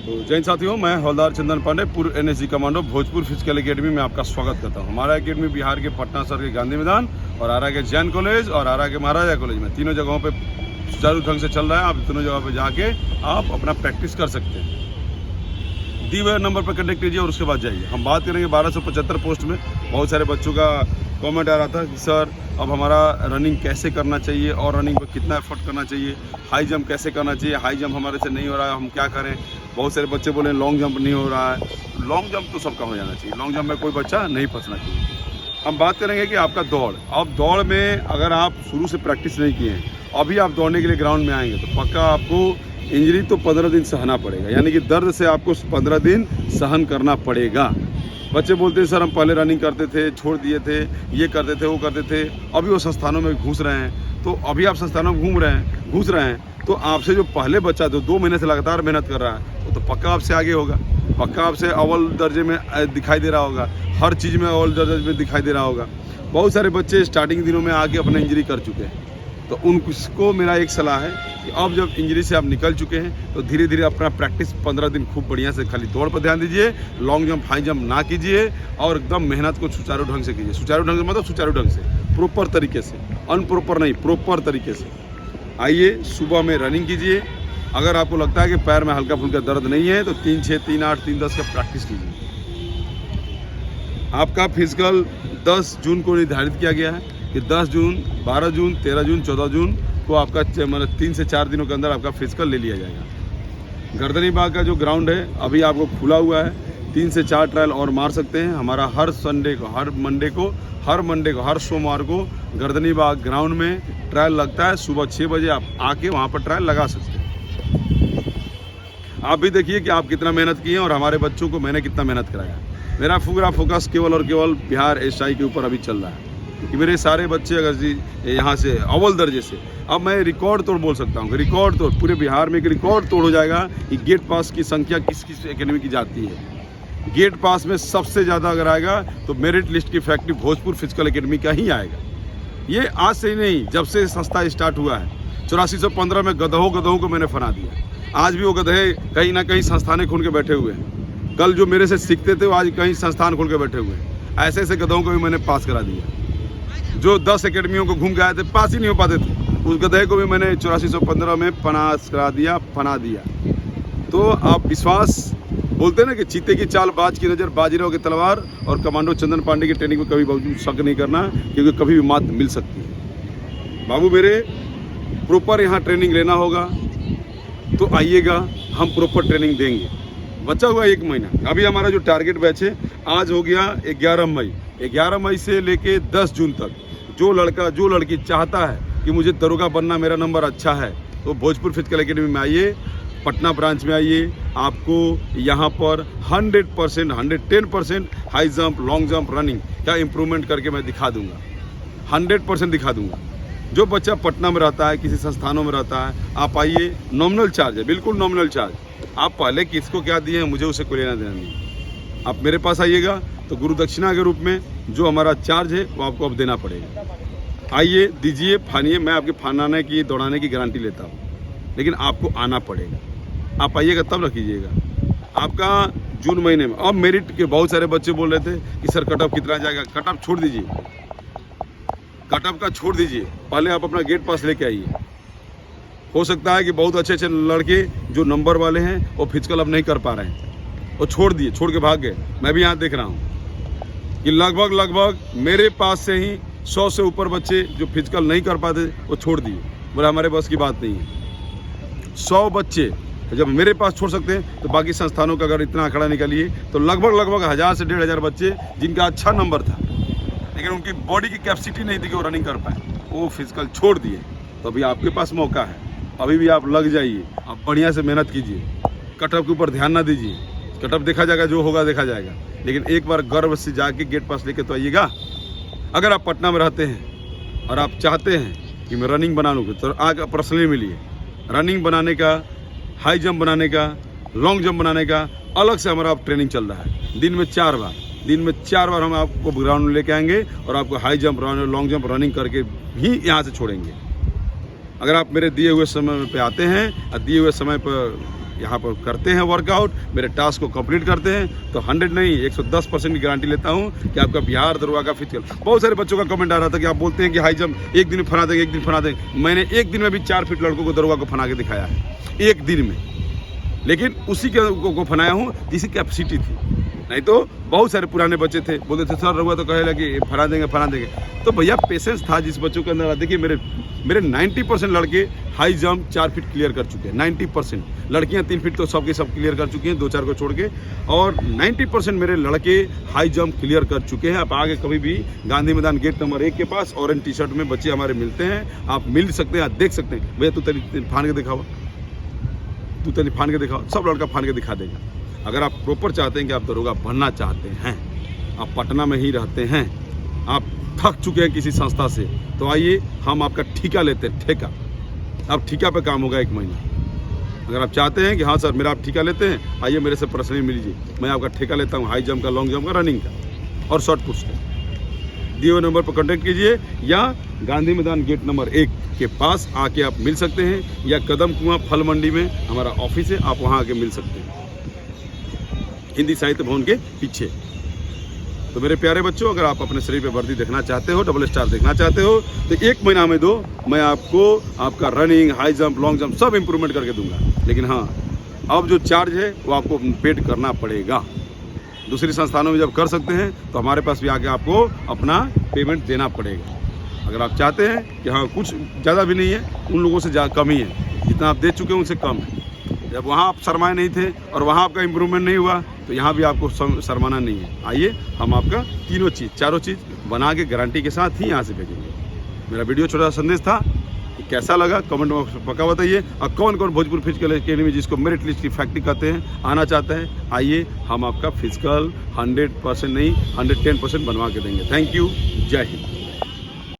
तो जैन साथियों, मैं हवलदार चंदन पांडे, पूर्व NSG commando Bhojpur physical academy में आपका स्वागत करता हूं। हमारा एकेडमी बिहार के पटना शहर के गांधी मैदान और आरा के जैन कॉलेज और आरा के महाराजा कॉलेज में तीनों जगहों पे सुचारू ढंग से चल रहा है। आप तीनों जगह पे जाके आप अपना प्रैक्टिस कर सकते हैं। दी हुए नंबर पर कनेक्ट कीजिए और उसके बाद जाइए। हम बात करेंगे 1275 पोस्ट में। बहुत सारे बच्चों का कमेंट आ रहा था कि सर अब हमारा रनिंग कैसे करना चाहिए और रनिंग पर कितना एफर्ट करना चाहिए, हाई जंप कैसे करना चाहिए, हाई जंप हमारे से नहीं हो रहा है, हम क्या करें। बहुत सारे बच्चे बोले लॉन्ग जंप नहीं हो रहा है। लॉन्ग जंप तो सबका हो जाना चाहिए, लॉन्ग जंप में कोई बच्चा नहीं फंसना चाहिए। हम बात करेंगे कि आपका दौड़, अब दौड़ में अगर आप शुरू से प्रैक्टिस नहीं किए हैं, अभी आप दौड़ने के लिए ग्राउंड में आएंगे तो पक्का आपको इंजरी तो 15 दिन सहना पड़ेगा, यानी कि दर्द से आपको 15 दिन सहन करना पड़ेगा। बच्चे बोलते हैं सर हम पहले रनिंग करते थे, छोड़ दिए थे, ये करते थे, वो करते थे, अभी वो संस्थानों में घुस रहे हैं। तो अभी आप संस्थानों में घुस रहे हैं तो आपसे जो पहले बच्चा जो 2 महीने से लगातार मेहनत कर रहा है वो तो पक्का आपसे आगे होगा, पक्का आपसे अव्वल दर्जे में दिखाई दे रहा होगा, हर चीज़ में अव्वल दर्जे में दिखाई दे रहा होगा। बहुत सारे बच्चे स्टार्टिंग दिनों में आके अपने इंजरी कर चुके हैं। तो उनको मेरा एक सलाह है कि अब जब इंजरी से आप निकल चुके हैं तो धीरे धीरे अपना प्रैक्टिस 15 दिन खूब बढ़िया से खाली दौड़ पर ध्यान दीजिए। लॉन्ग जंप हाई जंप ना कीजिए और एकदम मेहनत को सुचारू ढंग से कीजिए। सुचारू ढंग से मतलब सुचारू ढंग से, प्रॉपर तरीके से, अनप्रॉपर नहीं, प्रॉपर तरीके से। आइए सुबह में रनिंग कीजिए। अगर आपको लगता है कि पैर में हल्का फुल्का दर्द नहीं है तो 3-6, 3-8, 3-10 का प्रैक्टिस कीजिए। आपका फिजिकल 10 जून को निर्धारित किया गया है कि 10 जून, 12 जून, 13 जून, 14 जून को आपका मतलब 3 से 4 दिनों के अंदर आपका फिजिकल ले लिया जाएगा। गर्दनी बाग का जो ग्राउंड है अभी आपको खुला हुआ है, 3 से 4 ट्रायल और मार सकते हैं। हमारा हर संडे को, हर मंडे को, हर सोमवार को गर्दनी बाग ग्राउंड में ट्रायल लगता है। सुबह 6 बजे आप आके वहाँ पर ट्रायल लगा सकते हैं। आप भी देखिए कि आप कितना मेहनत किए और हमारे बच्चों को मैंने कितना मेहनत कराया। मेरा पूरा फोकस केवल और केवल बिहार एसआई के ऊपर अभी चल रहा है कि मेरे सारे बच्चे अगर जी यहाँ से अव्वल दर्जे से, अब मैं रिकॉर्ड तोड़ बोल सकता हूँ, रिकॉर्ड तोड़ पूरे बिहार में एक रिकॉर्ड तोड़ हो जाएगा कि गेट पास की संख्या किस किस एकेडमी की जाती है। गेट पास में सबसे ज़्यादा अगर आएगा तो मेरिट लिस्ट की फैक्ट्री भोजपुर फिजिकल एकेडमी का ही आएगा। ये आज से ही नहीं, जब से संस्था स्टार्ट हुआ है 8415 में गधों को मैंने फना दिया। आज भी वो गधे कहीं ना कहीं संस्थानें खोल के बैठे हुए हैं। कल जो मेरे से सीखते थे वो आज कहीं संस्थान खोल के बैठे हुए हैं। ऐसे ऐसे गधों को भी मैंने पास करा दिया। जो 10 एकेडमियों को घूम के आए थे, पास ही नहीं हो पाते थे, उस गधे को भी मैंने 8415 में पास करा दिया, फना दिया। तो आप विश्वास, बोलते हैं ना कि चीते की चाल, बाज की नज़र, बाजीराव की तलवार और कमांडो चंदन पांडे की ट्रेनिंग में कभी शक नहीं करना, क्योंकि कभी भी मात मिल सकती है। बाबू मेरे, प्रॉपर यहाँ ट्रेनिंग लेना होगा तो आइएगा, हम प्रॉपर ट्रेनिंग देंगे। बचा हुआ 1 महीना, अभी हमारा जो टारगेट बैच है आज हो गया 11 मई। 11 मई से लेके 10 जून तक जो लड़का जो लड़की चाहता है कि मुझे दरोगा बनना, मेरा नंबर अच्छा है, तो भोजपुर फिजिकल एकेडमी में आइए, पटना ब्रांच में आइए। आपको यहाँ पर 100%, 110% high jump, long jump, running का इम्प्रूवमेंट करके मैं दिखा दूंगा, 100% दिखा दूंगा। जो बच्चा पटना में रहता है, किसी संस्थानों में रहता है, आप आइए। नॉमिनल चार्ज है, बिल्कुल नॉमिनल चार्ज। आप पहले किसको क्या दिए हैं मुझे उसे कोई लेना देना नहीं। आप मेरे पास आइएगा तो गुरु दक्षिणा के रूप में जो हमारा चार्ज है वो आपको अब देना पड़ेगा। आइए, दीजिए, फानिए। मैं आपके फानाने की, दौड़ाने की गारंटी लेता हूँ, लेकिन आपको आना पड़ेगा। आप आइएगा तब रखिएगा। आपका जून महीने में अब मेरिट के बहुत सारे बच्चे बोल रहे थे कि सर कटअप कितना जाएगा। कटअप छोड़ दीजिए, कटअप का छोड़ दीजिए, पहले आप अपना गेट पास लेके आइए। हो सकता है कि बहुत अच्छे अच्छे लड़के जो नंबर वाले हैं वो फिजिकल अब नहीं कर पा रहे हैं, वो छोड़ दिए, छोड़ के भाग गए। मैं भी यहाँ देख रहा हूँ कि लगभग मेरे पास से ही 100 से ऊपर बच्चे जो फिजिकल नहीं कर पाते वो छोड़ दिए, बोले हमारे बस की बात नहीं है। 100 बच्चे जब मेरे पास छोड़ सकते हैं तो बाकी संस्थानों का अगर इतना आंकड़ा निकालिए तो लगभग 1000 से 1500 बच्चे जिनका अच्छा नंबर था लेकिन उनकी बॉडी की कैपेसिटी नहीं थी कि वो रनिंग कर पाए, वो फिजिकल छोड़ दिए। तो अभी आपके पास मौका है, अभी भी आप लग जाइए, आप बढ़िया से मेहनत कीजिए। कटअप के ऊपर ध्यान ना दीजिए, कटअप देखा जाएगा, जो होगा देखा जाएगा, लेकिन एक बार गर्व से जाके गेट पास लेके तो आइएगा। अगर आप पटना में रहते हैं और आप चाहते हैं कि मैं रनिंग बना लूँगा तो आगे पर्सनली मिलिए। रनिंग बनाने का, हाई जंप बनाने का, लॉन्ग जंप बनाने का अलग से हमारा अब ट्रेनिंग चल रहा है। दिन में 4 बार हम आपको ग्राउंड में लेके आएंगे और आपको high jump, long jump, running करके भी यहाँ से छोड़ेंगे। अगर आप मेरे दिए हुए समय पे आते हैं और दिए हुए समय पर यहाँ पर करते हैं वर्कआउट, मेरे टास्क को कंप्लीट करते हैं तो 100 नहीं 110% की गारंटी लेता हूँ कि आपका बिहार दरोगा का फिजिकल। बहुत सारे बच्चों का कमेंट आ रहा था कि आप बोलते हैं कि हाई जंप एक दिन में फना देंगे, एक दिन फना देंगे। मैंने एक दिन में भी 4 फीट लड़कों को दरोगा को फना के दिखाया है एक दिन में, लेकिन उसी को फनाया हूँ जिसकी कैपेसिटी थी। नहीं तो बहुत सारे पुराने बच्चे थे, बोलते थे सर रहुआ तो कहेगा कि फना देंगे। तो भैया पेशेंस था जिस बच्चों के अंदर। देखिए मेरे 90% लड़के हाई जंप 4 फीट क्लियर कर चुके हैं। 90% लड़कियां 3 फीट तो सबके सब क्लियर कर चुकी हैं, 2-4 को छोड़ के, और 90% मेरे लड़के हाई जंप क्लियर कर चुके हैं। आप आगे कभी भी गांधी मैदान गेट नंबर 1 के पास ऑरेंज टी शर्ट में बच्चे हमारे मिलते हैं, आप मिल सकते हैं, आप देख सकते हैं। भैया तू तेरी फान के दिखाओ, तू तेरी फान के दिखाओ, सब लड़का फान के दिखा देगा। अगर आप प्रॉपर चाहते हैं कि आप दरोगा बनना चाहते हैं, आप पटना में ही रहते हैं, आप थक चुके हैं किसी संस्था से, तो आइए हम आपका ठेका लेते हैं। ठेका, आप ठेका पे काम होगा 1 महीना। अगर आप चाहते हैं कि हाँ सर मेरा आप ठेका लेते हैं, आइए मेरे से पर्सनली मिल लीजिए, मैं आपका ठेका लेता हूँ हाई जंप का, लॉन्ग जंप का, रनिंग का और शॉर्ट पुश का। दिए हुए नंबर पर कॉन्टैक्ट कीजिए या गांधी मैदान गेट नंबर 1 के पास आके आप मिल सकते हैं, या कदम कुआं फल मंडी में हमारा ऑफिस है, आप वहाँ आके मिल सकते हैं, हिंदी साहित्य भवन के पीछे। तो मेरे प्यारे बच्चों, अगर आप अपने शरीर पे वर्दी देखना चाहते हो, डबल स्टार देखना चाहते हो, तो 1 महीना में दो, मैं आपको आपका running, high jump, long jump सब इंप्रूवमेंट करके दूंगा। लेकिन हाँ, अब जो चार्ज है वो आपको पेड करना पड़ेगा। दूसरी संस्थानों में जब कर सकते हैं तो हमारे पास भी आके आपको अपना पेमेंट देना पड़ेगा। अगर आप चाहते हैं कि हाँ कुछ ज़्यादा भी नहीं है, उन लोगों से कम ही है, जितना आप दे चुके हैं उनसे कम है। जब वहाँ आप शर्माए नहीं थे और वहाँ आपका इम्प्रूवमेंट नहीं हुआ, तो यहाँ भी आपको शर्माना नहीं है। आइए हम आपका चारों चीज़ बना के गारंटी के साथ ही यहाँ से भेजेंगे। मेरा वीडियो छोटा सा संदेश था, कैसा लगा कमेंट में पक्का बताइए। और कौन कौन भोजपुर फिजिकल अकेडमी जिसको मेरिट लिस्ट इफेक्ट कहते हैं आना चाहते हैं, आइए हम आपका फिजिकल 100% नहीं 110% बनवा के देंगे। थैंक यू, जय हिंद।